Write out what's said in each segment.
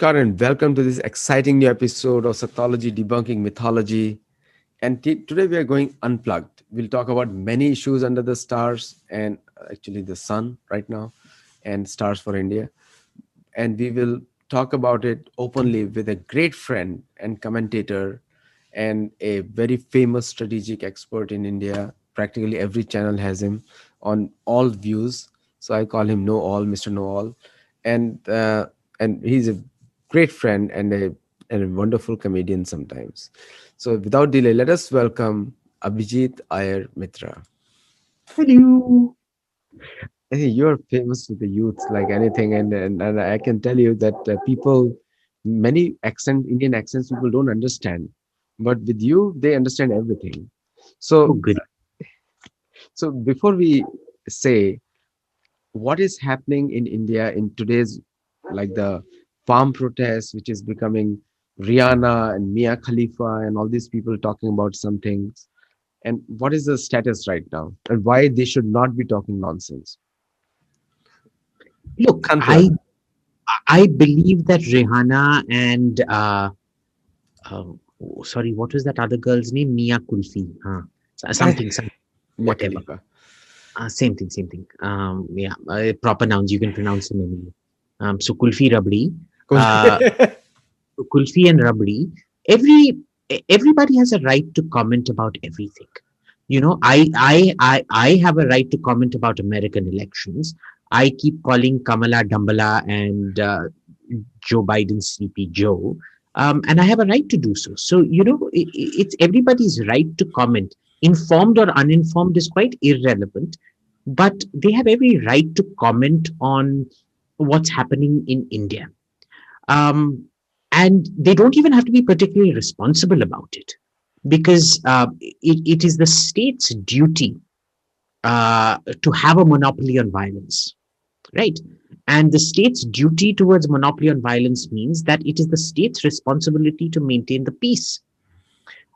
Namaskar and welcome to this exciting new episode of Sattology Debunking Mythology. And today we are going unplugged. We'll talk about many issues under the stars and actually the sun right now and stars for India. And we will talk about it openly with a great friend and commentator and a very famous strategic expert in India. Practically every channel has him on all views. So I call him Know All, Mr. Know All. And he's a great friend and a wonderful comedian sometimes. So without delay, let us welcome Abhijit Iyer Mitra. Hello. I think you're famous with the youth like anything, and I can tell you that many Indian accents, people don't understand, but with you, they understand everything. Oh, So, good. so before we say what is happening in India in today's, like the farm protests, which is becoming Rihanna and Mia Khalifa and all these people talking about some things, and what is the status right now, and why they should not be talking nonsense. Look, Unplug. I believe that Rihanna and sorry, what was that other girl's name? Mia Kulfi. Something, Mia whatever. Khalifa. Same thing, same thing. Yeah, proper nouns. You can pronounce them anyway. So Kulfi Rabdi, uh, Kulfi and Rabdi. Every everybody has a right to comment about everything. I have a right to comment about American elections. I keep calling Kamala Dambala and Joe Biden Sleepy Joe, and I have a right to do so. So it's everybody's right to comment. Informed or uninformed is quite irrelevant, but they have every right to comment on what's happening in India. Um, and they don't even have to be particularly responsible about it because it is the state's duty to have a monopoly on violence, right? And the state's duty towards monopoly on violence means that it is the state's responsibility to maintain the peace.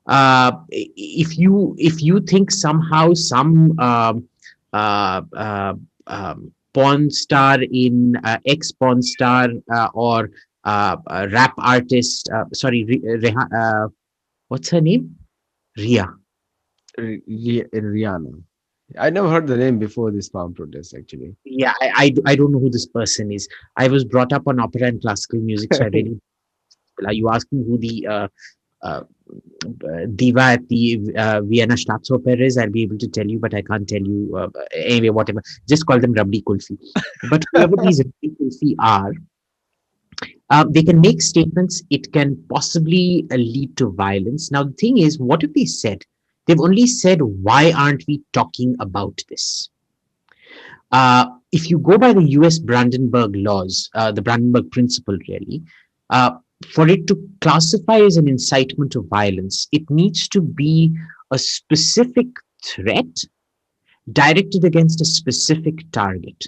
If you think somehow some porn star in ex porn star or rap artist, what's her name? Ria. Rihanna. I never heard the name before this farm protest, actually. Yeah, I don't know who this person is. I was brought up on opera and classical music, so I really. Are you asking who the uh, diva at the Vienna Staatsoper is? I'll be able to tell you, but I can't tell you. Anyway, whatever. Just call them Rabdi Kulfi. But whoever these Rabdi Kulfi are, they can make statements. It can possibly lead to violence. Now, the thing is, what have they said? They've only said, why aren't we talking about this? If you go by the US Brandenburg laws, the Brandenburg Principle, really, uh, for it to classify as an incitement to violence, it needs to be a specific threat directed against a specific target.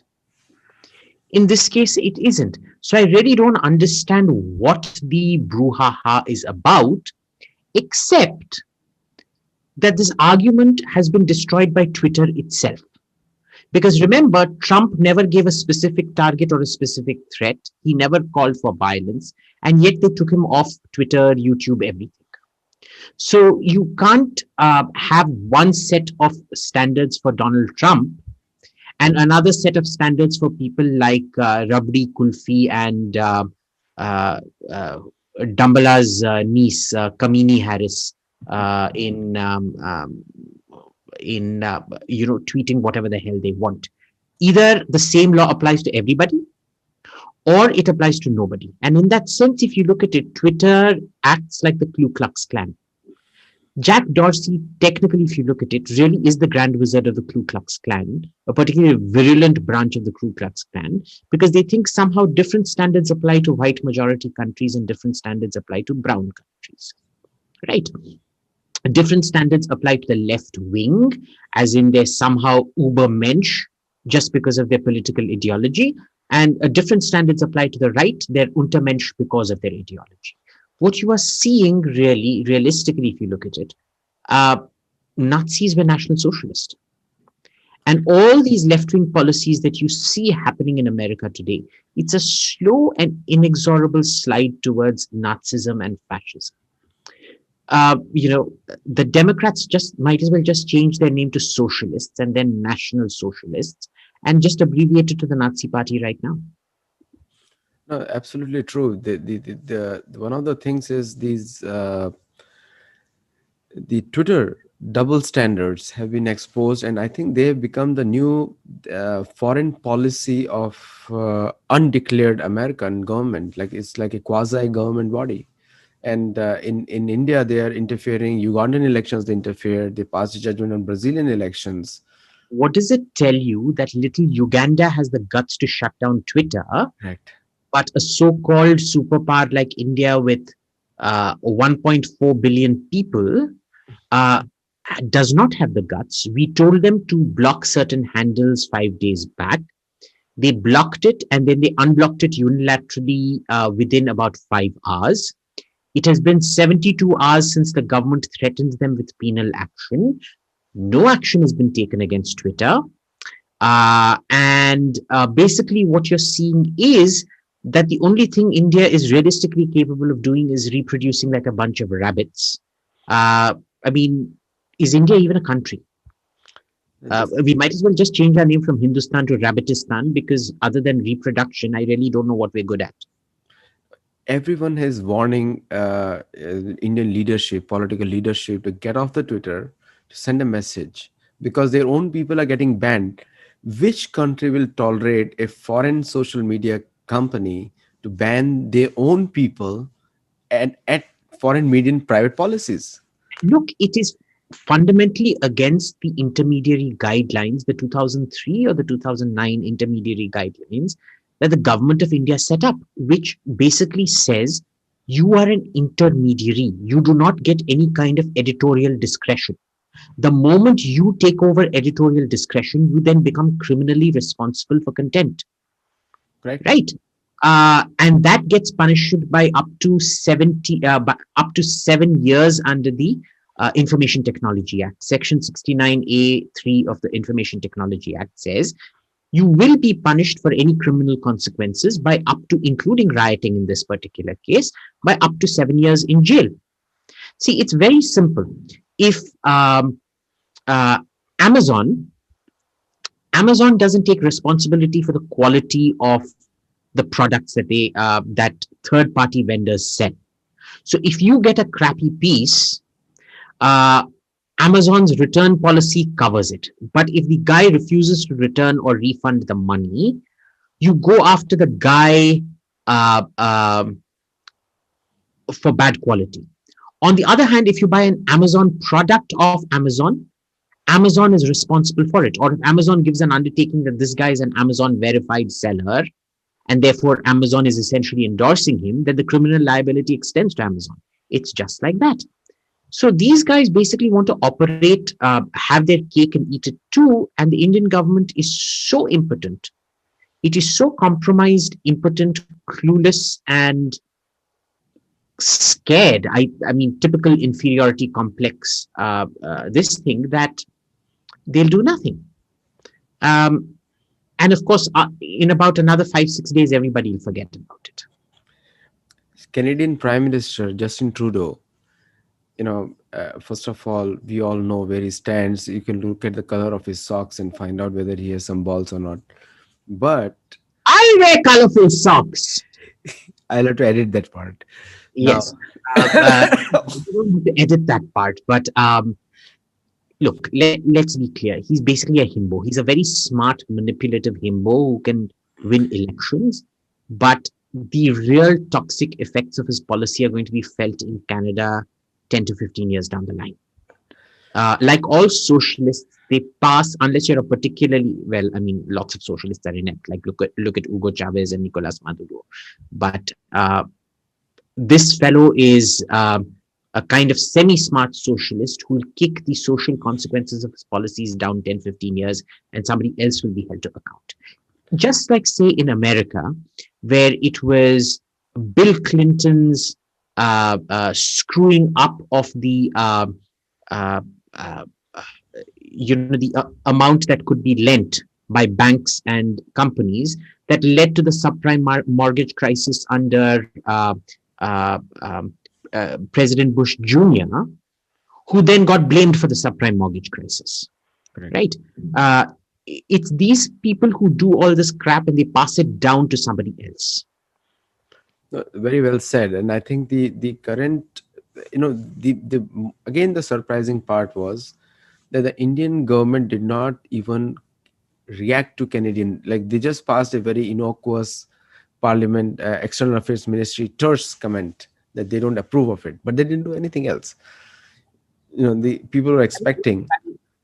In this case, it isn't. So I really don't understand what the brouhaha is about, except that this argument has been destroyed by Twitter itself. Because remember, Trump never gave a specific target or a specific threat. He never called for violence. And yet they took him off Twitter, YouTube, everything. So you can't have one set of standards for Donald Trump and another set of standards for people like Rabdi Kulfi and uh, uh, Dambala's niece, Kamini Harris, in tweeting whatever the hell they want. Either the same law applies to everybody or it applies to nobody. And in that sense, if you look at it, Twitter acts like the Ku Klux Klan. Jack Dorsey, technically, if you look at it, really is the Grand Wizard of the Ku Klux Klan, a particularly virulent branch of the Ku Klux Klan, because they think somehow different standards apply to white majority countries and different standards apply to brown countries. Right? Different standards apply to the left wing, as in they're somehow ubermensch just because of their political ideology, and different standards apply to the right, they're untermensch because of their ideology. What you are seeing really, realistically, if you look at it, uh, Nazis were National Socialists. And all these left-wing policies that you see happening in America today, it's a slow and inexorable slide towards Nazism and fascism. You know, the Democrats just might as well just change their name to socialists and then National Socialists and just abbreviate it to the Nazi Party right now. No, absolutely true. One of the things is the Twitter double standards have been exposed, and I think they have become the new foreign policy of undeclared American government. Like it's like a quasi government body. And in India, they are interfering. Ugandan elections, they interfere. They passed a judgment on Brazilian elections. What does it tell you that little Uganda has the guts to shut down Twitter, Correct. but a so-called superpower like India with 1.4 billion people uh, does not have the guts? We told them to block certain handles 5 days back. They blocked it and then they unblocked it unilaterally within about 5 hours. It has been 72 hours since the government threatened them with penal action. No action has been taken against Twitter. And basically, what you're seeing is that the only thing India is realistically capable of doing is reproducing like a bunch of rabbits. I mean, is India even a country? We might as well just change our name from Hindustan to Rabbitistan, because other than reproduction, I really don't know what we're good at. Everyone is warning Indian leadership, political leadership, to get off the Twitter, to send a message, because their own people are getting banned. Which country will tolerate a foreign social media company to ban their own people and at foreign media and private policies? Look, it is fundamentally against the intermediary guidelines, the 2003 or the 2009 intermediary guidelines that the government of India set up, which basically says you are an intermediary. You do not get any kind of editorial discretion. The moment you take over editorial discretion, you then become criminally responsible for contempt, Right? right? And that gets punished by up to 7 years under the Information Technology Act. Section 69A(3) of the Information Technology Act says you will be punished for any criminal consequences by up to, including rioting in this particular case, by up to 7 years in jail. See, it's very simple. If uh, Amazon Amazon doesn't take responsibility for the quality of the products that third party vendors sell. So if you get a crappy piece, uh, Amazon's return policy covers it. But if the guy refuses to return or refund the money, you go after the guy uh, um for bad quality. On the other hand, if you buy an Amazon product of Amazon, Amazon is responsible for it. Or if Amazon gives an undertaking that this guy is an Amazon verified seller, and therefore Amazon is essentially endorsing him, then the criminal liability extends to Amazon. It's just like that. So these guys basically want to operate, have their cake and eat it too. And the Indian government is so impotent. It is so compromised, impotent, clueless, and scared. I mean, typical inferiority complex, this thing that they'll do nothing. Um, and of course, in about another 5-6 days, everybody will forget about it. Canadian Prime Minister Justin Trudeau, first of all, we all know where he stands. You can look at the color of his socks and find out whether he has some balls or not. But I wear colorful socks. I'll have to edit that part. Yes. Now, You don't have to edit that part, but look, let's be clear. He's basically a himbo. He's a very smart, manipulative himbo who can win elections, but the real toxic effects of his policy are going to be felt in Canada 10 to 15 years down the line. Like all socialists, they pass, unless you're a particularly, well, I mean, lots of socialists are inept. Like look at Hugo Chavez and Nicolas Maduro. But this fellow is a kind of semi-smart socialist who will kick the social consequences of his policies down 10, 15 years, and somebody else will be held to account. Just like, say, in America, where it was Bill Clinton's screwing up of the the amount that could be lent by banks and companies that led to the subprime mortgage crisis under uh, um, President Bush Jr., who then got blamed for the subprime mortgage crisis, Correct. right? Uh, it's these people who do all this crap and they pass it down to somebody else. Very well said. And I think the current, the again, the surprising part was that the Indian government did not even react to Canadian. Like, they just passed a very innocuous Parliament External Affairs Ministry terse comment that they don't approve of it, but they didn't do anything else. The people were expecting.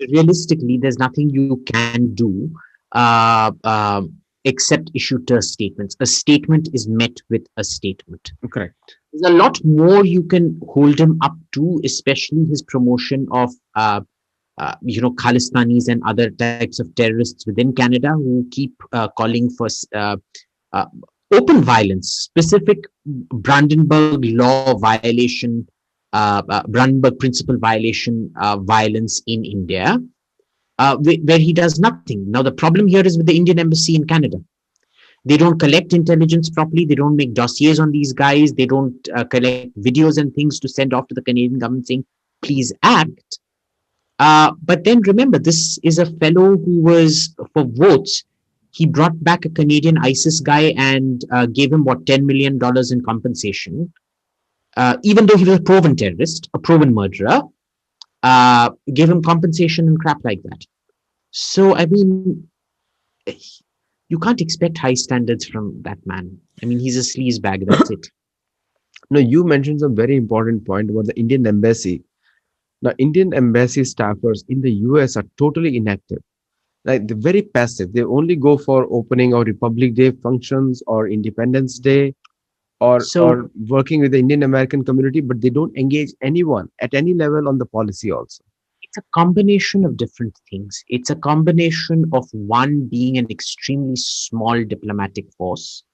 Realistically, there's nothing you can do uh, um, except issue terse statements. A statement is met with a statement. Correct. There's a lot more you can hold him up to, especially his promotion of Khalistanis and other types of terrorists within Canada who keep calling for uh, open violence, specific Brandenburg law violation, Brandenburg principle violation violence in India, where he does nothing. Now, the problem here is with the Indian embassy in Canada. They don't collect intelligence properly. They don't make dossiers on these guys. They don't collect videos and things to send off to the Canadian government saying, please act. But then remember, this is a fellow who was, for votes, he brought back a Canadian ISIS guy and gave him, $10 million in compensation, even though he was a proven terrorist, a proven murderer, gave him compensation and crap like that. So, I mean, you can't expect high standards from that man. I mean, he's a sleazebag, that's it. No, you mentioned some very important point about the Indian embassy. Now, Indian embassy staffers in the US are totally inactive. Like, they're very passive. They only go for opening or Republic Day functions or Independence Day, So, or working with the Indian American community, but they don't engage anyone at any level on the policy also. it's a combination of different things. It's a combination of one being an extremely small diplomatic force.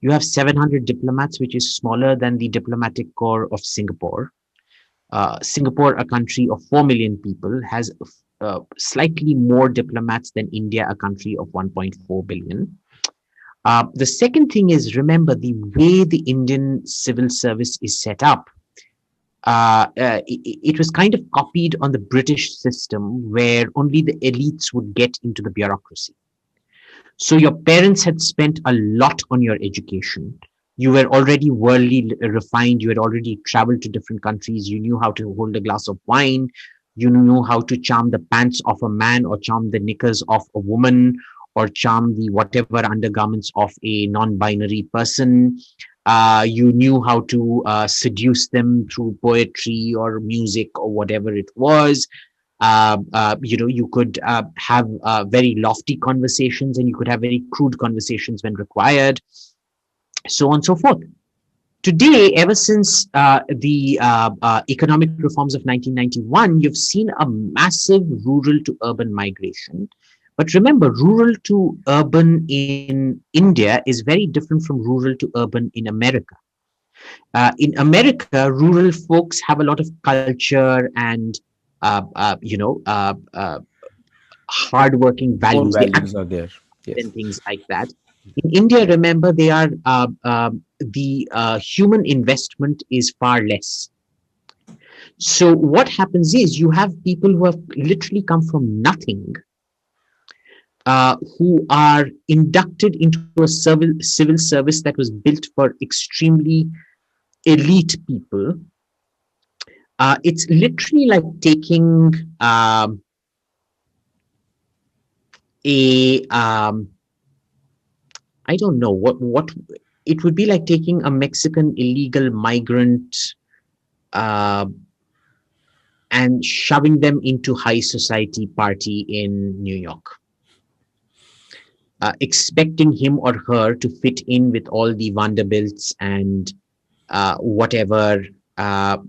You have 700 diplomats, which is smaller than the diplomatic corps of Singapore. Singapore, a country of 4 million people, has slightly more diplomats than India, a country of 1.4 billion. The second thing is, remember, the way the Indian civil service is set up. It was kind of copied on the British system where only the elites would get into the bureaucracy. So your parents had spent a lot on your education. You were already worldly refined. You had already traveled to different countries. You knew how to hold a glass of wine. You knew how to charm the pants of a man or charm the knickers of a woman or charm the whatever undergarments of a non-binary person. You knew how to seduce them through poetry or music or whatever it was. You could have very lofty conversations and you could have very crude conversations when required, so on and so forth. Today, ever since the economic reforms of 1991, you've seen a massive rural to urban migration. But remember, rural to urban in India is very different from rural to urban in America. In America, rural folks have a lot of culture and hardworking Core values. They act values are there. Yes. and things like that. In India, remember, they are the human investment is far less. So what happens is you have people who have literally come from nothing, who are inducted into a civil service that was built for extremely elite people. It's literally like taking a I don't know what it would be like taking a Mexican illegal migrant and shoving them into high society party in New York, expecting him or her to fit in with all the Vanderbilts and whatever,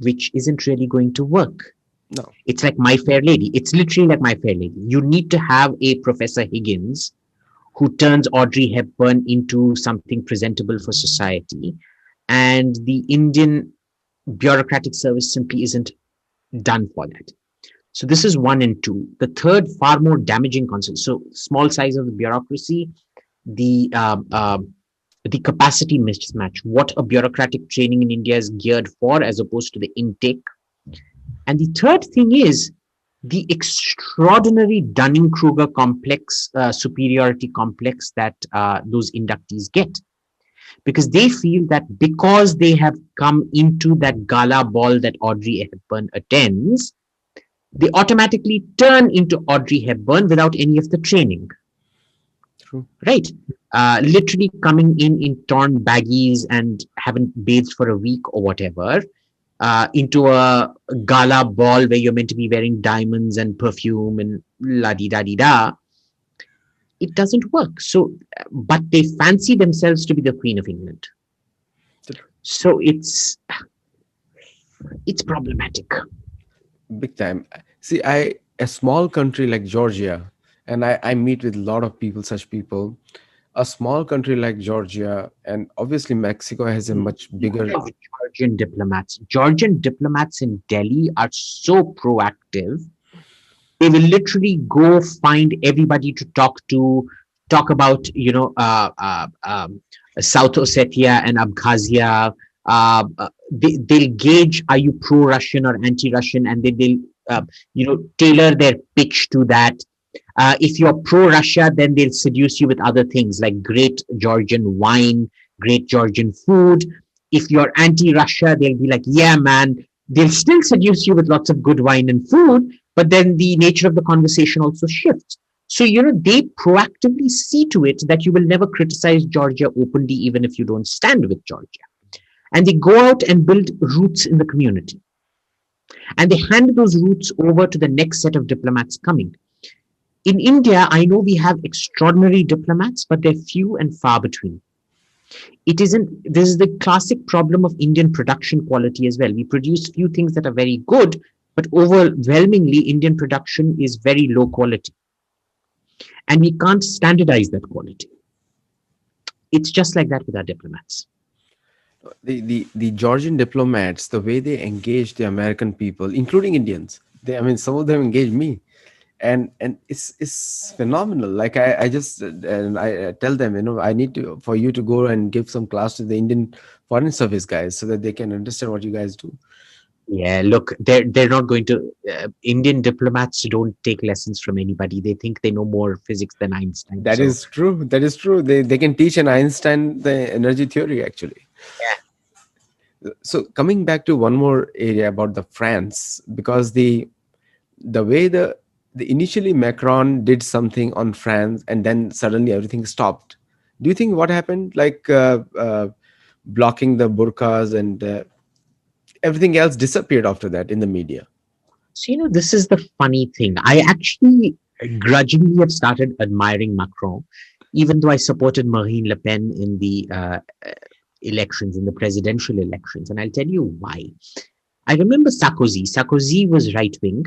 which isn't really going to work. No. It's like My Fair Lady. It's literally like My Fair Lady. You need to have a Professor Higgins who turns Audrey Hepburn into something presentable for society. And the Indian bureaucratic service simply isn't done for that. So this is one and two. The third, far more damaging concept. So small size of the bureaucracy, the the capacity mismatch, what a bureaucratic training in India is geared for as opposed to the intake. And the third thing is the extraordinary Dunning-Kruger complex, superiority complex that those inductees get. Because they feel that because they have come into that gala ball that Audrey Hepburn attends, they automatically turn into Audrey Hepburn without any of the training. True. Right? Literally coming in torn baggies and haven't bathed for a week or whatever, into a gala ball where you're meant to be wearing diamonds and perfume and la di da di da. It doesn't work. So, but they fancy themselves to be the Queen of England. So it's problematic. Big time. See, a small country like Georgia, and I meet with a lot of people, such people. A small country like Georgia, and obviously Mexico has a much bigger. Georgian diplomats. Georgian diplomats in Delhi are so proactive. They will literally go find everybody to talk about, South Ossetia and Abkhazia. They'll gauge, are you pro-Russian or anti-Russian, and then they'll tailor their pitch to that. If you're pro-Russia, then they'll seduce you with other things like great Georgian wine, great Georgian food. If you're anti-Russia, they'll be like, yeah, man. They'll still seduce you with lots of good wine and food, but then the nature of the conversation also shifts. So, they proactively see to it that you will never criticize Georgia openly, even if you don't stand with Georgia. And they go out and build roots in the community. And they hand those roots over to the next set of diplomats coming. In India, I know we have extraordinary diplomats, but they're few and far between. This is the classic problem of Indian production quality as well. We produce few things that are very good, but overwhelmingly, Indian production is very low quality. And we can't standardize that quality. It's just like that with our diplomats. The Georgian diplomats, the way they engage the American people, including Indians, some of them engage me, and it's phenomenal. Like I just and I tell them, I need for you to go and give some class to the Indian Foreign Service guys so that they can understand what you guys do. Yeah, look, they're not going to. Indian diplomats don't take lessons from anybody. They think they know more physics than Einstein. That is true. That is true. They can teach an Einstein the energy theory actually. Yeah. So coming back to one more area about the France, because the way the initially Macron did something on France and then suddenly everything stopped. Do you think what happened? Like blocking the burqas and everything else disappeared after that in the media. So, this is the funny thing. I actually grudgingly have started admiring Macron, even though I supported Marine Le Pen in the elections, in the presidential elections. And I'll tell you why. I remember Sarkozy. Sarkozy was right-wing.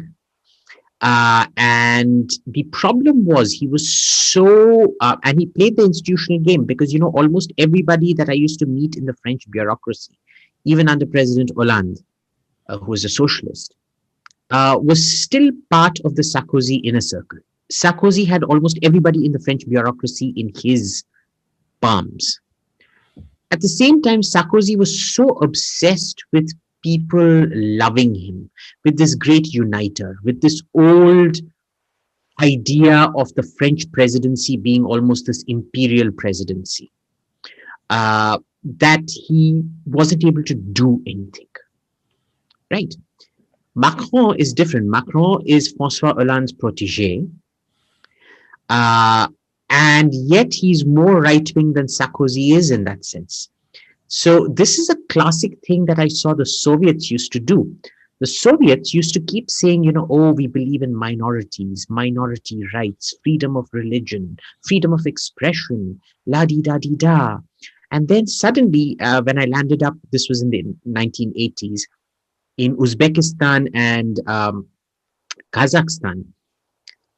And the problem was he was so, and he played the institutional game because, almost everybody that I used to meet in the French bureaucracy, even under President Hollande, who was a socialist, was still part of the Sarkozy inner circle. Sarkozy had almost everybody in the French bureaucracy in his palms. At the same time, Sarkozy was so obsessed with people loving him, with this great uniter, with this old idea of the French presidency being almost this imperial presidency, that he wasn't able to do anything. Right? Macron is different. Macron is François Hollande's protégé. And yet he's more right-wing than Sarkozy is in that sense. So this is a classic thing that I saw the Soviets used to do. The Soviets used to keep saying, we believe in minorities, minority rights, freedom of religion, freedom of expression, la-di-da-di-da. And then suddenly, when I landed up, this was in the 1980s, in Uzbekistan and Kazakhstan,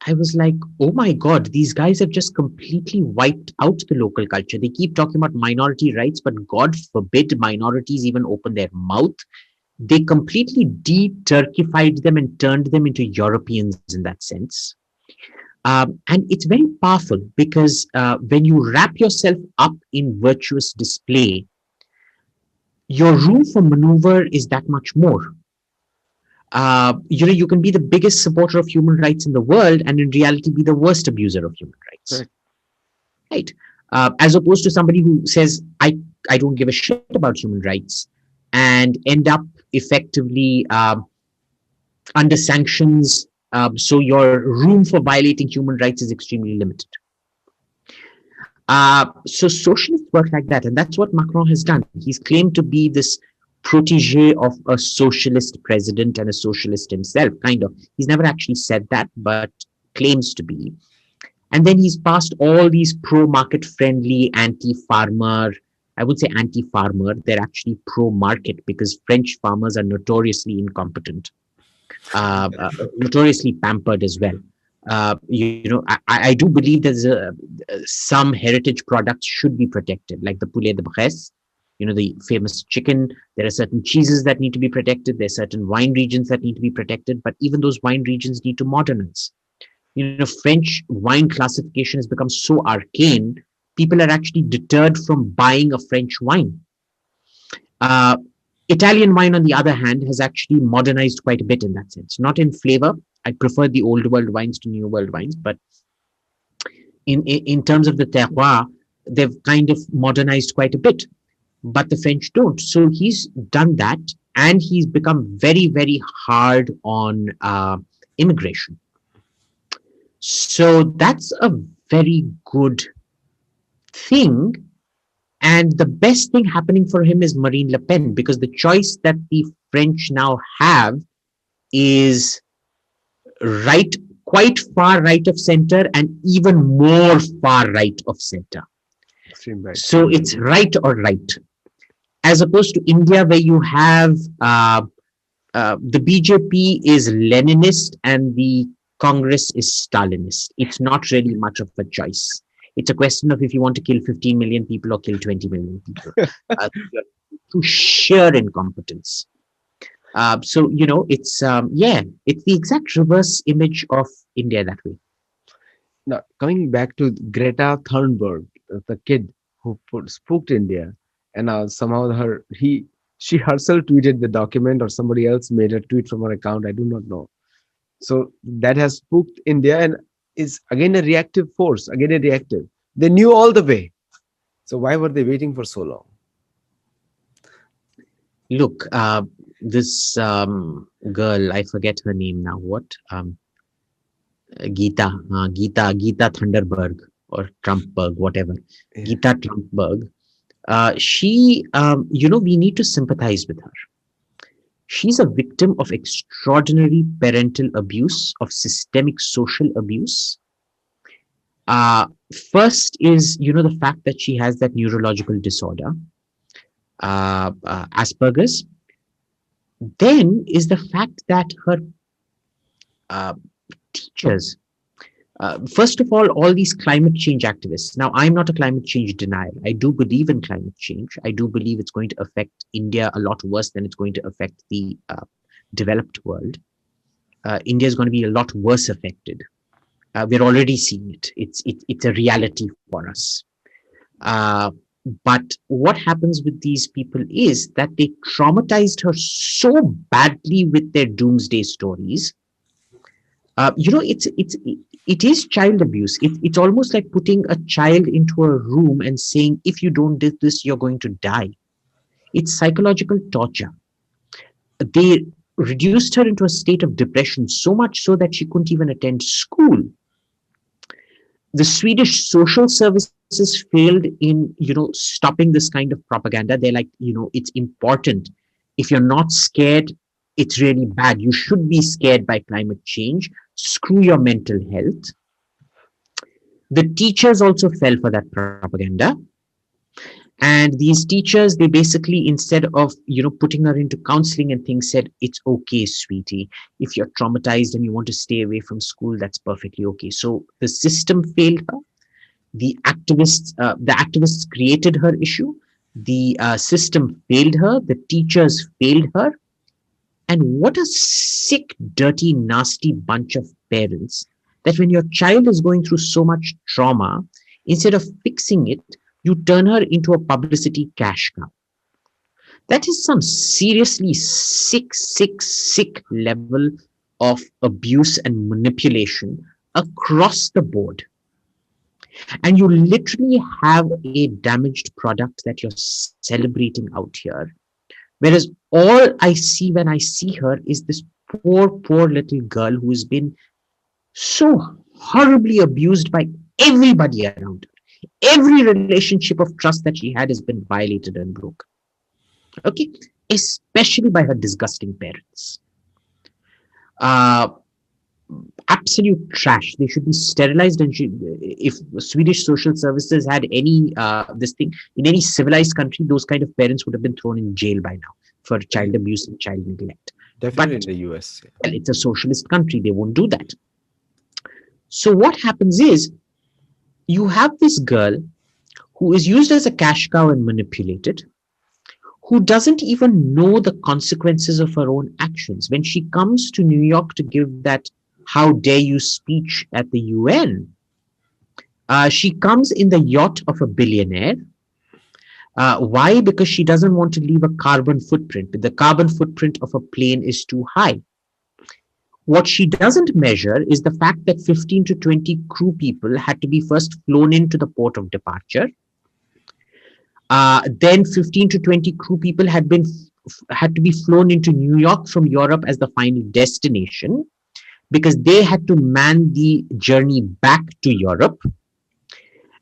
I was like, oh my God, these guys have just completely wiped out the local culture. They keep talking about minority rights, but God forbid minorities even open their mouth. They completely de-Turkified them and turned them into Europeans in that sense. And it's very powerful because when you wrap yourself up in virtuous display, your room for maneuver is that much more. You can be the biggest supporter of human rights in the world and in reality be the worst abuser of human rights, Correct. right? As opposed to somebody who says, I don't give a shit about human rights and end up effectively under sanctions. So your room for violating human rights is extremely limited. So socialists work like that, and that's what Macron has done. He's claimed to be this protege of a socialist president and a socialist himself, kind of. He's never actually said that, but claims to be. And then he's passed all these pro-market friendly, anti-farmer, I would say anti-farmer, they're actually pro-market because French farmers are notoriously incompetent, notoriously pampered as well. I do believe some heritage products should be protected, like the poulet de Bresse, the famous chicken. There are certain cheeses that need to be protected. There are certain wine regions that need to be protected, but even those wine regions need to modernize. French wine classification has become so arcane, people are actually deterred from buying a French wine. Uh, Italian wine, on the other hand, has actually modernized quite a bit in that sense. Not in flavor. I prefer the old world wines to new world wines, but in terms of the terroir, they've kind of modernized quite a bit. But the French don't. So he's done that, and he's become very, very hard on immigration. So that's a very good thing. And the best thing happening for him is Marine Le Pen, because the choice that the French now have is right, quite far right of center, and even more far right of center. Extreme right. So it's right or right, as opposed to India, where you have the BJP is Leninist and the Congress is Stalinist. It's not really much of a choice. It's a question of if you want to kill 15 million people or kill 20 million people. To sheer incompetence. It's it's the exact reverse image of India that way. Now, coming back to Greta Thunberg, the kid who spooked India, and somehow she herself tweeted the document, or somebody else made a tweet from her account. I do not know. So that has spooked India and is again a reactive force, again a reactive. They knew all the way. So why were they waiting for so long? Look, this girl, I forget her name now. What? Gita Thunberg or Trumpberg, whatever. Yeah. Gita Trumpberg. We need to sympathize with her. She's a victim of extraordinary parental abuse, of systemic social abuse. First is, the fact that she has that neurological disorder, Asperger's. Then is the fact that her teachers, first of all these climate change activists. Now, I'm not a climate change denier. I do believe in climate change. I do believe it's going to affect India a lot worse than it's going to affect the developed world. India is going to be a lot worse affected. We're already seeing it. It's a reality for us. But what happens with these people is that they traumatized her so badly with their doomsday stories. It is child abuse. It's almost like putting a child into a room and saying, if you don't do this, you're going to die. It's psychological torture. They reduced her into a state of depression, so much so that she couldn't even attend school. The Swedish social services failed in, stopping this kind of propaganda. They're like, it's important. If you're not scared, it's really bad. You should be scared by climate change. Screw your mental health. The teachers also fell for that propaganda. And these teachers, they basically, instead of, putting her into counseling and things, said, it's okay, sweetie. If you're traumatized and you want to stay away from school, that's perfectly okay. So the system failed her. The activists created her issue. The system failed her. The teachers failed her. And what a sick, dirty, nasty bunch of parents that when your child is going through so much trauma, instead of fixing it, you turn her into a publicity cash cow. That is some seriously sick, sick, sick level of abuse and manipulation across the board. And you literally have a damaged product that you're celebrating out here. Whereas all I see when I see her is this poor, poor little girl who has been so horribly abused by everybody around her. Every relationship of trust that she had has been violated and broken. Okay, especially by her disgusting parents. Uh, Absolute trash. They should be sterilized. And if Swedish social services had any this thing in any civilized country, those kind of parents would have been thrown in jail by now for child abuse and child neglect. Definitely in But the US. well, it's a socialist country; they won't do that. So what happens is you have this girl who is used as a cash cow and manipulated, who doesn't even know the consequences of her own actions. When she comes to New York to give that "How dare you" speech at the UN, she comes in the yacht of a billionaire. Why? Because she doesn't want to leave a carbon footprint. The carbon footprint of a plane is too high. What she doesn't measure is the fact that 15 to 20 crew people had to be first flown into the port of departure. Then 15 to 20 crew people had to be flown into New York from Europe as the final destination, because they had to man the journey back to Europe.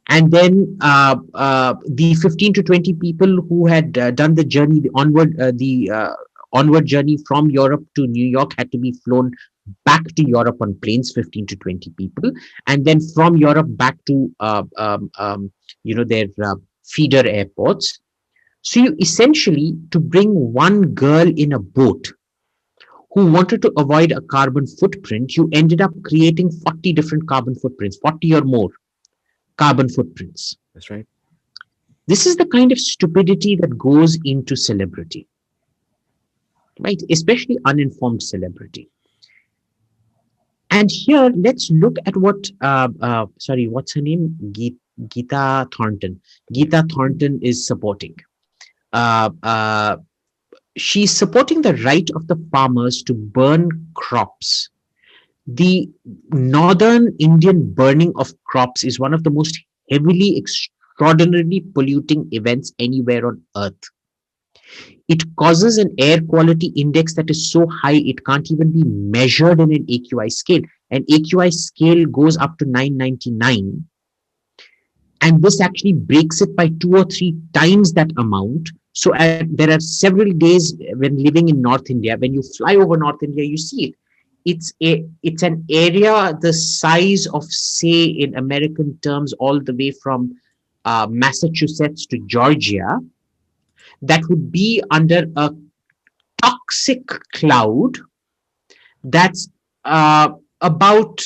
And then the 15 to 20 people who had done the journey, onward journey from Europe to New York, had to be flown back to Europe on planes, 15 to 20 people, and then from Europe back to their feeder airports. So you essentially, to bring one girl in a boat who wanted to avoid a carbon footprint, you ended up creating 40 different carbon footprints, 40 or more carbon footprints. That's right. This is the kind of stupidity that goes into celebrity, right? Especially uninformed celebrity. And here, let's look at what, what's her name? Greta Thornton. Greta Thornton is supporting. Uh, uh, she's supporting the right of the farmers to burn crops. The northern Indian burning of crops is one of the most heavily, extraordinarily polluting events anywhere on earth. It causes an air quality index that is so high it can't even be measured in an AQI scale. An AQI scale goes up to 999. And this actually breaks it by 2 or 3 times that amount. So there are several days when living in North India, when you fly over North India, you see it. It's an area the size of, say, in American terms, all the way from Massachusetts to Georgia, that would be under a toxic cloud that's about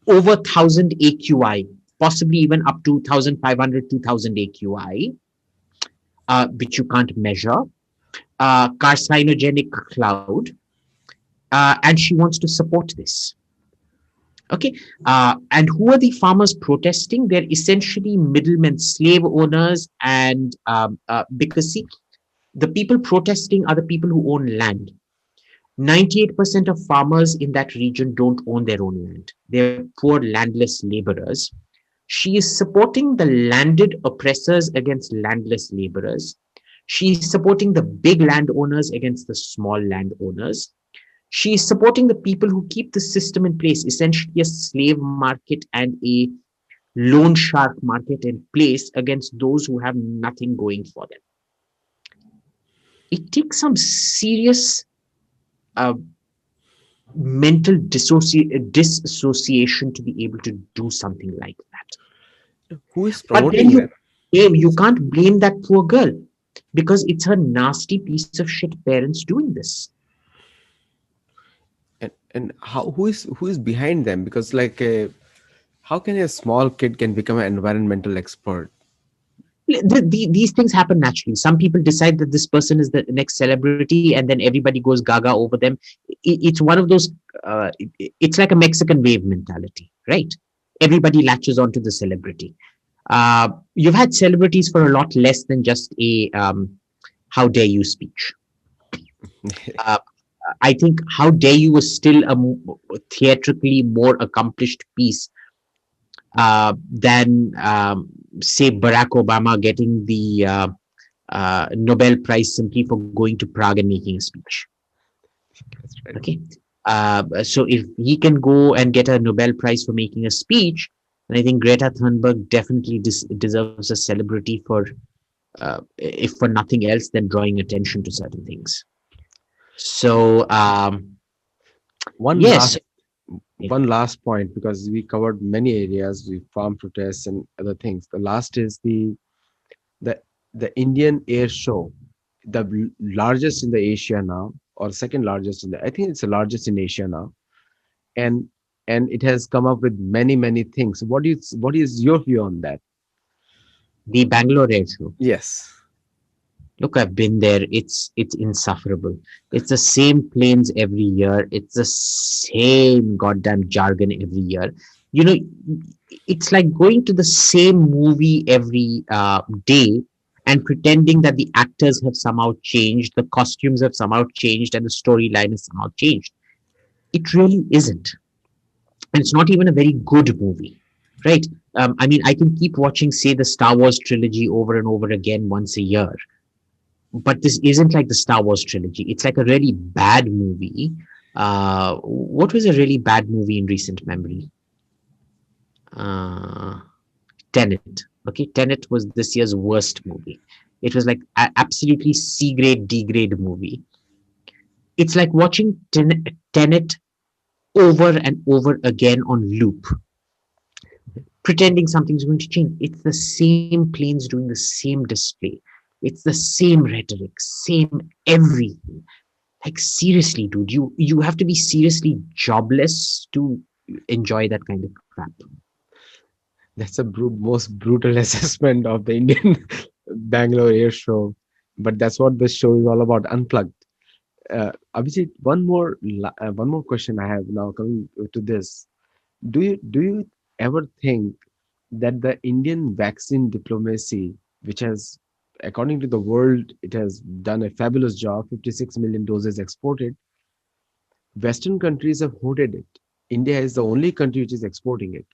over 1,000 AQI, possibly even up to 1,500, 2,000 AQI, which you can't measure, carcinogenic cloud, and she wants to support this. Okay, and who are the farmers protesting? They're essentially middlemen, slave owners, and because see, the people protesting are the people who own land. 98% of farmers in that region don't own their own land. They're poor, landless laborers. She is supporting the landed oppressors against landless laborers. She is supporting the big landowners against the small landowners. She is supporting the people who keep the system in place, essentially a slave market and a loan shark market in place against those who have nothing going for them. It takes some serious mental dissociation to be able to do something like that. Who is But then promoting that? you can't blame that poor girl because it's her nasty piece of shit parents doing this. And who is behind them? Because how can a small kid can become an environmental expert? These things happen naturally. Some people decide that this person is the next celebrity, and then everybody goes gaga over them. It's one of those. It's like a Mexican wave mentality, right? Everybody latches onto the celebrity. You've had celebrities for a lot less than just a "How dare you" speech. Uh, I think "How dare you" was still a theatrically more accomplished piece than, say, Barack Obama getting the Nobel Prize simply for going to Prague and making a speech. That's right. Okay. So if he can go and get a Nobel Prize for making a speech, then I think Greta Thunberg definitely deserves a celebrity for, if for nothing else, than drawing attention to certain things. So, One yes. last Yeah. one last point, because we covered many areas, we farm protests and other things. The last is the the Indian air show, the largest in the Asia now, or second largest in the, I think it's the largest in Asia now, and it has come up with many things. What is your view on that? The Bangalore Air Show. Yes. Look, I've been there. It's insufferable. It's the same planes every year. It's the same goddamn jargon every year. You know, it's like going to the same movie every day and pretending that the actors have somehow changed, the costumes have somehow changed, and the storyline has somehow changed. It really isn't. And it's not even a very good movie, right? I mean, I can keep watching, say, the Star Wars trilogy over and over again once a year, but this isn't like the Star Wars trilogy. It's like a really bad movie. What was a really bad movie in recent memory? Uh, Tenet. Okay, Tenet was this year's worst movie. It was like absolutely C grade, D grade movie. It's like watching Tenet over and over again on loop, pretending something's going to change. It's the same planes doing the same display. It's the same rhetoric, same everything. Like seriously, dude, you have to be seriously jobless to enjoy that kind of crap. That's a most brutal assessment of the Indian Bangalore air show, but that's what this show is all about, unplugged. Abhijit, one more question I have now coming to this. Do you ever think that the Indian vaccine diplomacy, which has, according to the world, it has done a fabulous job, 56 million doses exported. Western countries have hoarded it. India is the only country which is exporting it.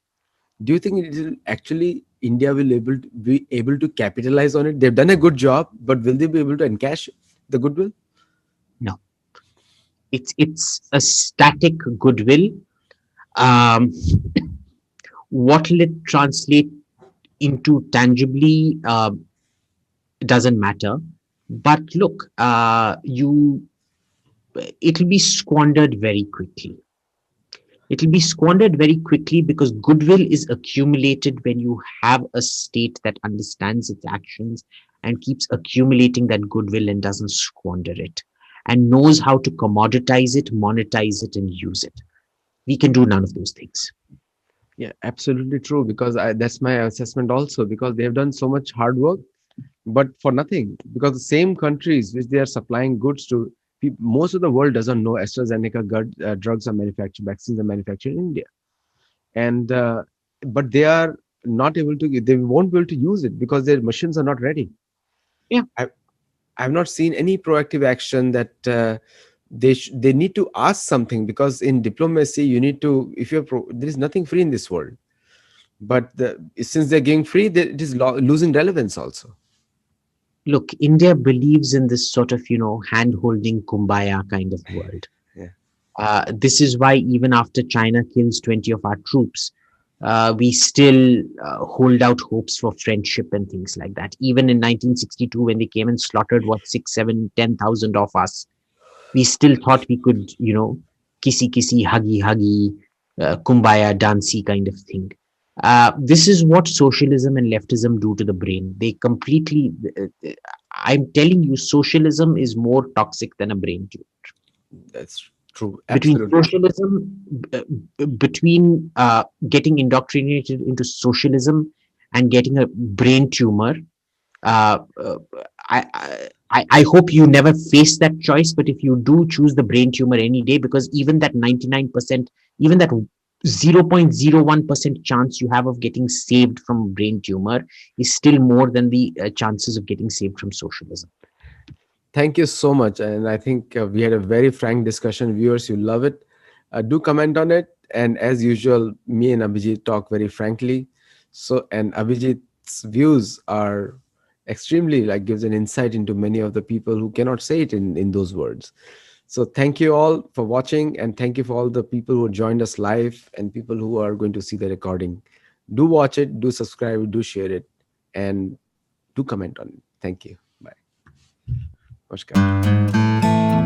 Do you think it is actually India will be able to capitalize on it? They've done a good job, but will they be able to encash the goodwill? No, it's a static goodwill. Um, what will it translate into tangibly doesn't matter. But look, it'll be squandered very quickly. It'll be squandered very quickly because goodwill is accumulated when you have a state that understands its actions and keeps accumulating that goodwill and doesn't squander it and knows how to commoditize it, monetize it, and use it. We can do none of those things. Yeah, absolutely true. Because that's my assessment also. Because they have done so much hard work, but for nothing. Because the same countries which they are supplying goods to, most of the world doesn't know AstraZeneca drugs are manufactured, vaccines are manufactured in India, and but they are not able to. They won't be able to use it because their machines are not ready. Yeah. I've not seen any proactive action that they need to ask something, because in diplomacy you need to, if you're there is nothing free in this world, but since they're giving free, it is losing relevance also. Look, India believes in this sort of, hand holding kumbaya kind of world. Yeah. This is why even after China kills 20 of our troops, we still hold out hopes for friendship and things like that. Even in 1962, when they came and slaughtered, what, 6, 7, 10,000 of us, we still thought we could, kissy kissy, huggy huggy, kumbaya dancey kind of thing. This is what socialism and leftism do to the brain. They completely, I'm telling you, socialism is more toxic than a brain tumor. That's true. Between Absolutely true. socialism, between getting indoctrinated into socialism and getting a brain tumor, uh, uh, I hope you never face that choice. But if you do, choose the brain tumor any day, because even that 99%, even that 0.01% chance you have of getting saved from brain tumor is still more than the chances of getting saved from socialism. Thank you so much. And I think we had a very frank discussion. Viewers, you love it. Do comment on it. And as usual, me and Abhijit talk very frankly. So, and Abhijit's views are extremely like gives an insight into many of the people who cannot say it in those words. So, thank you all for watching. And thank you for all the people who joined us live and people who are going to see the recording. Do watch it, do subscribe, do share it, and do comment on it. Thank you. Bye. Namaskar.